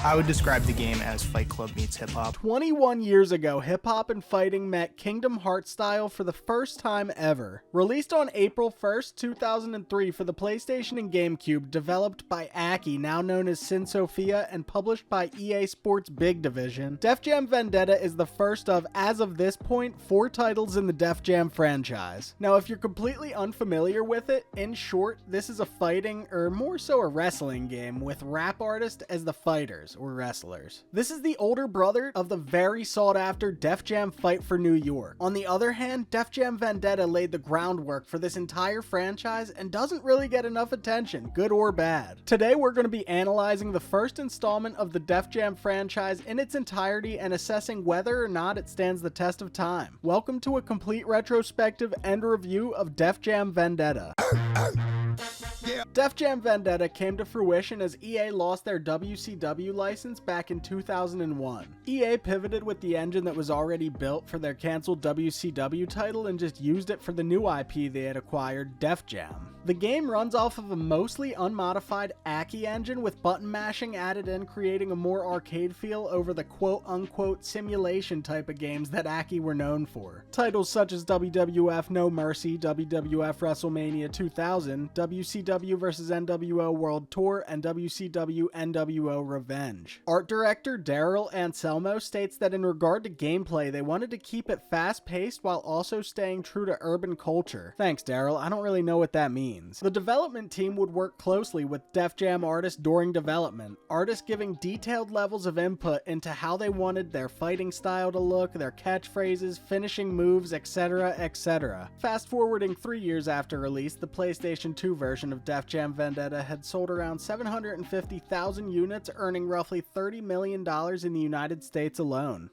I would describe the game as Fight Club meets hip hop. 21 years ago, hip hop and fighting met Kingdom Hearts style for the first time ever. Released on April 1st, 2003 for the PlayStation and GameCube, developed by Aki, now known as Sin Sophia, and published by EA Sports Big Division, Def Jam Vendetta is the first of, as of this point, 4 titles in the Def Jam franchise. Now, if you're completely unfamiliar with it, in short, this is a fighting, or more so a wrestling game, with rap artists as the fighters, or wrestlers. This is the older brother of the very sought-after Def Jam Fight for New York. On the other hand, Def Jam Vendetta laid the groundwork for this entire franchise and doesn't really get enough attention, good or bad. Today we're going to be analyzing the first installment of the Def Jam franchise in its entirety and assessing whether or not it stands the test of time. Welcome to a complete retrospective and review of Def Jam Vendetta. Def Jam Vendetta came to fruition as EA lost their WCW license back in 2001. EA pivoted with the engine that was already built for their canceled WCW title and just used it for the new IP they had acquired, Def Jam. The game runs off of a mostly unmodified Aki engine with button mashing added in, creating a more arcade feel over the quote-unquote simulation type of games that Aki were known for. Titles such as WWF No Mercy, WWF WrestleMania 2000, WCW vs NWO World Tour, and WCW NWO Revenge. Art director Daryl Anselmo states that in regard to gameplay, they wanted to keep it fast-paced while also staying true to urban culture. Thanks, Daryl. I don't really know what that means. The development team would work closely with Def Jam artists during development, artists giving detailed levels of input into how they wanted their fighting style to look, their catchphrases, finishing moves, etc., etc. Fast forwarding 3 years after release, the PlayStation 2 version of Def Jam Vendetta had sold around 750,000 units, earning roughly $30 million in the United States alone.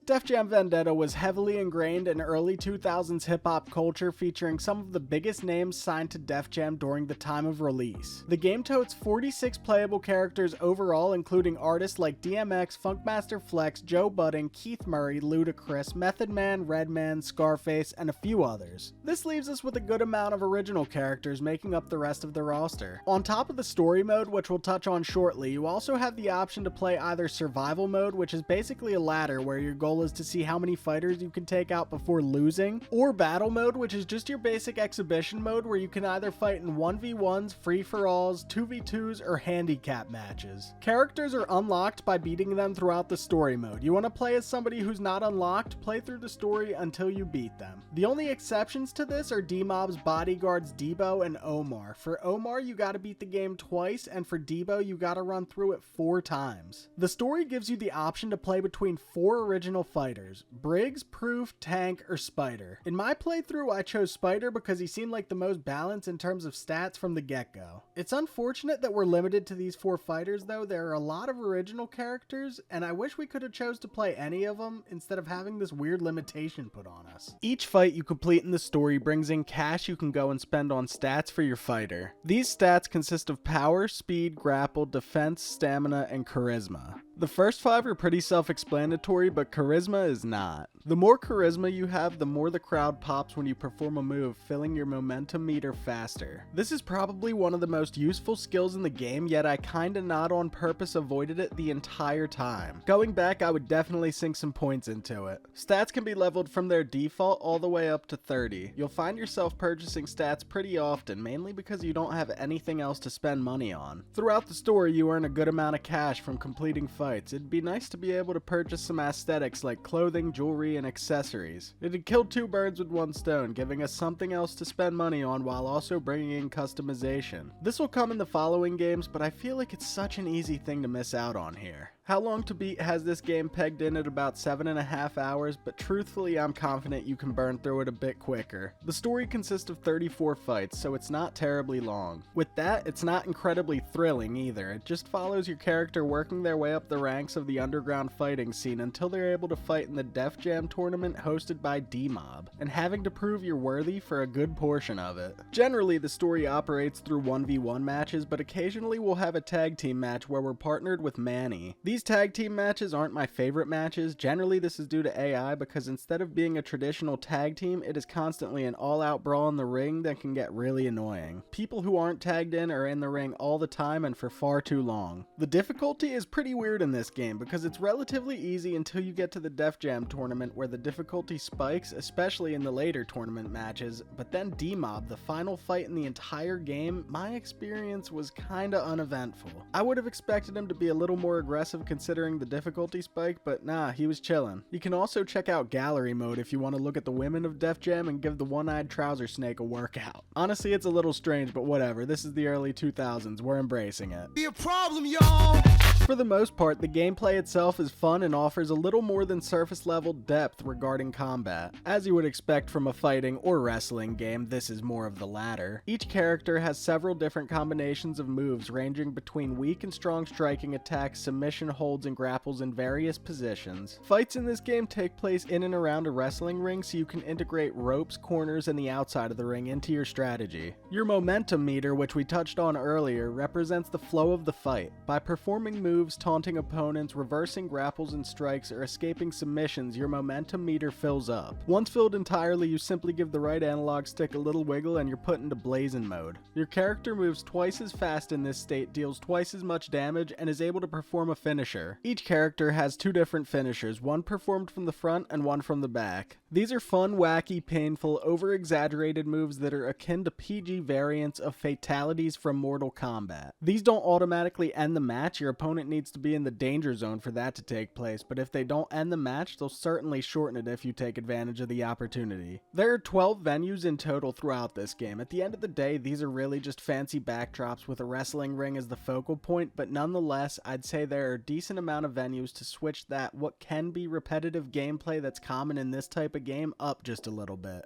Def Jam Vendetta was heavily ingrained in early 2000s hip-hop culture, featuring some of the biggest names signed to Def Jam during the time of release. The game totes 46 playable characters overall, including artists like DMX, Funkmaster Flex, Joe Budden, Keith Murray, Ludacris, Method Man, Redman, Scarface, and a few others. This leaves us with a good amount of original characters making up the rest of the roster. On top of the story mode, which we'll touch on shortly, you also have the option to play either survival mode, which is basically a ladder where your goal is to see how many fighters you can take out before losing, or battle mode, which is just your basic exhibition mode where you can either fight in 1v1s, free-for-alls, 2v2s, or handicap matches. Characters are unlocked by beating them throughout the story mode. You want to play as somebody who's not unlocked, play through the story until you beat them. The only exceptions to this are D-Mob's bodyguards Debo and Omar. For Omar, you gotta beat the game twice, and for Debo, you gotta run through it 4 times. The story gives you the option to play between 4 original fighters: Briggs, Proof, Tank, or Spider. In my playthrough, I chose Spider because he seemed like the most balanced in terms of stats from the get-go. It's unfortunate that we're limited to these 4 fighters though. There are a lot of original characters, and I wish we could have chose to play any of them instead of having this weird limitation put on us. Each fight you complete in the story brings in cash you can go and spend on stats for your fighter. These stats consist of power, speed, grapple, defense, stamina, and charisma. The first 5 are pretty self-explanatory, but charisma is not. The more charisma you have, the more the crowd pops when you perform a move, filling your momentum meter faster. This is probably one of the most useful skills in the game, yet I kinda not on purpose avoided it the entire time. Going back, I would definitely sink some points into it. Stats can be leveled from their default all the way up to 30. You'll find yourself purchasing stats pretty often, mainly because you don't have anything else to spend money on. Throughout the story, you earn a good amount of cash from completing fights. It'd be nice to be able to purchase some aesthetics like clothing, jewelry, and accessories. It'd kill 2 birds with 1 stone, giving us something else to spend money on while also bringing in customization. This will come in the following games, but I feel like it's such an easy thing to miss out on here. How long to beat has this game pegged in at about 7.5 hours, but truthfully I'm confident you can burn through it a bit quicker. The story consists of 34 fights, so it's not terribly long. With that, it's not incredibly thrilling either. It just follows your character working their way up the ranks of the underground fighting scene until they're able to fight in the Def Jam tournament hosted by D-Mob, and having to prove you're worthy for a good portion of it. Generally, the story operates through 1v1 matches, but occasionally we'll have a tag team match where we're partnered with Manny. These These tag team matches aren't my favorite matches. Generally, this is due to AI because instead of being a traditional tag team, it is constantly an all-out brawl in the ring that can get really annoying. People who aren't tagged in are in the ring all the time and for far too long. The difficulty is pretty weird in this game because it's relatively easy until you get to the Def Jam tournament where the difficulty spikes, especially in the later tournament matches, but then D-Mob, the final fight in the entire game, my experience was kinda uneventful. I would have expected him to be a little more aggressive considering the difficulty spike, but nah, he was chillin'. You can also check out gallery mode if you want to look at the women of Def Jam and give the one-eyed trouser snake a workout. Honestly, it's a little strange, but whatever, this is the early 2000s, we're embracing it. Be a problem, y'all! For the most part, the gameplay itself is fun and offers a little more than surface level depth regarding combat. As you would expect from a fighting or wrestling game, this is more of the latter. Each character has several different combinations of moves ranging between weak and strong striking attacks, submission holds, and grapples in various positions. Fights in this game take place in and around a wrestling ring, so you can integrate ropes, corners, and the outside of the ring into your strategy. Your momentum meter, which we touched on earlier, represents the flow of the fight. By performing moves, taunting opponents, reversing grapples and strikes, or escaping submissions, your momentum meter fills up. Once filled entirely, you simply give the right analog stick a little wiggle and you're put into blazing mode. Your character moves twice as fast in this state, deals twice as much damage, and is able to perform a finisher. Each character has two different finishers, one performed from the front and one from the back. These are fun, wacky, painful, over-exaggerated moves that are akin to PG variants of fatalities from Mortal Kombat. These don't automatically end the match, your opponent needs to be in the danger zone for that to take place, but if they don't end the match, they'll certainly shorten it if you take advantage of the opportunity. There are 12 venues in total throughout this game. At the end of the day, these are really just fancy backdrops with a wrestling ring as the focal point, but nonetheless, I'd say there are a decent amount of venues to switch that what can be repetitive gameplay that's common in this type of game up just a little bit.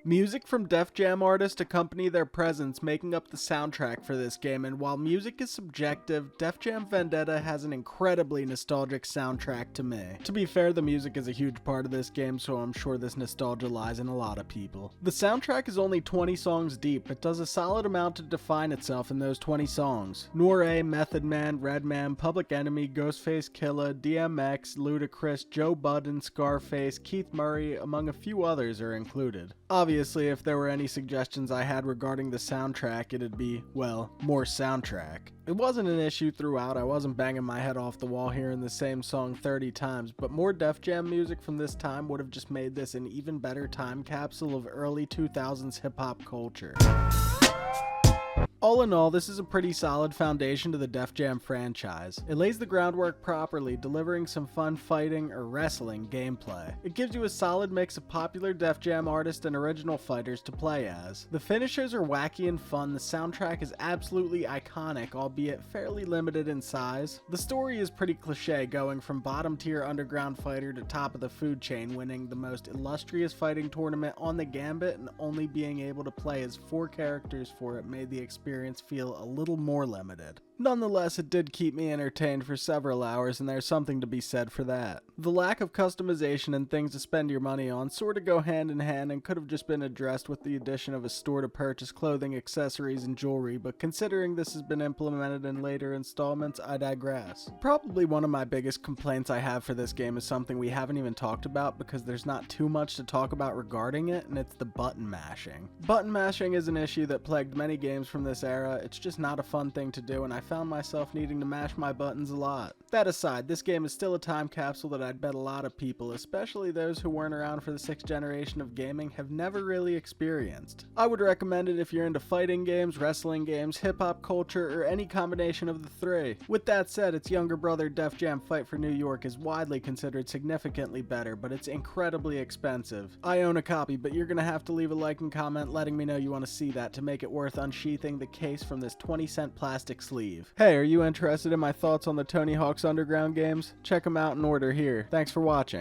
Music from Def Jam artists accompany their presence, making up the soundtrack for this game, and while music is subjective, Def Jam Vendetta has an incredibly nostalgic soundtrack to me. To be fair, the music is a huge part of this game, so I'm sure this nostalgia lies in a lot of people. The soundtrack is only 20 songs deep, but does a solid amount to define itself in those 20 songs. Noir, Method Man, Redman, Public Enemy, Ghostface Killah, DMX, Ludacris, Joe Budden, Scarface, Keith Murray, among a few others are included. Obviously, if there were any suggestions I had regarding the soundtrack, it'd be, well, more soundtrack. It wasn't an issue throughout, I wasn't banging my head off the wall hearing the same song 30 times, but more Def Jam music from this time would have just made this an even better time capsule of early 2000s hip-hop culture. All in all, this is a pretty solid foundation to the Def Jam franchise. It lays the groundwork properly, delivering some fun fighting or wrestling gameplay. It gives you a solid mix of popular Def Jam artists and original fighters to play as. The finishers are wacky and fun, the soundtrack is absolutely iconic, albeit fairly limited in size. The story is pretty cliche, going from bottom tier underground fighter to top of the food chain, winning the most illustrious fighting tournament on the Gambit, and only being able to play as 4 characters for it made the experience feel a little more limited. Nonetheless, it did keep me entertained for several hours, and there's something to be said for that. The lack of customization and things to spend your money on sort of go hand in hand and could have just been addressed with the addition of a store to purchase clothing, accessories, and jewelry, but considering this has been implemented in later installments, I digress. Probably one of my biggest complaints I have for this game is something we haven't even talked about because there's not too much to talk about regarding it, and it's the button mashing. Button mashing is an issue that plagued many games from this era. It's just not a fun thing to do, and I found myself needing to mash my buttons a lot. That aside, this game is still a time capsule that I'd bet a lot of people, especially those who weren't around for the 6th generation of gaming, have never really experienced. I would recommend it if you're into fighting games, wrestling games, hip-hop culture, or any combination of the 3. With that said, its younger brother Def Jam Fight for New York is widely considered significantly better, but it's incredibly expensive. I own a copy, but you're gonna have to leave a like and comment letting me know you want to see that to make it worth unsheathing the case from this 20-cent plastic sleeve. Hey, are you interested in my thoughts on the Tony Hawk's Underground games? Check them out in order here. Thanks for watching.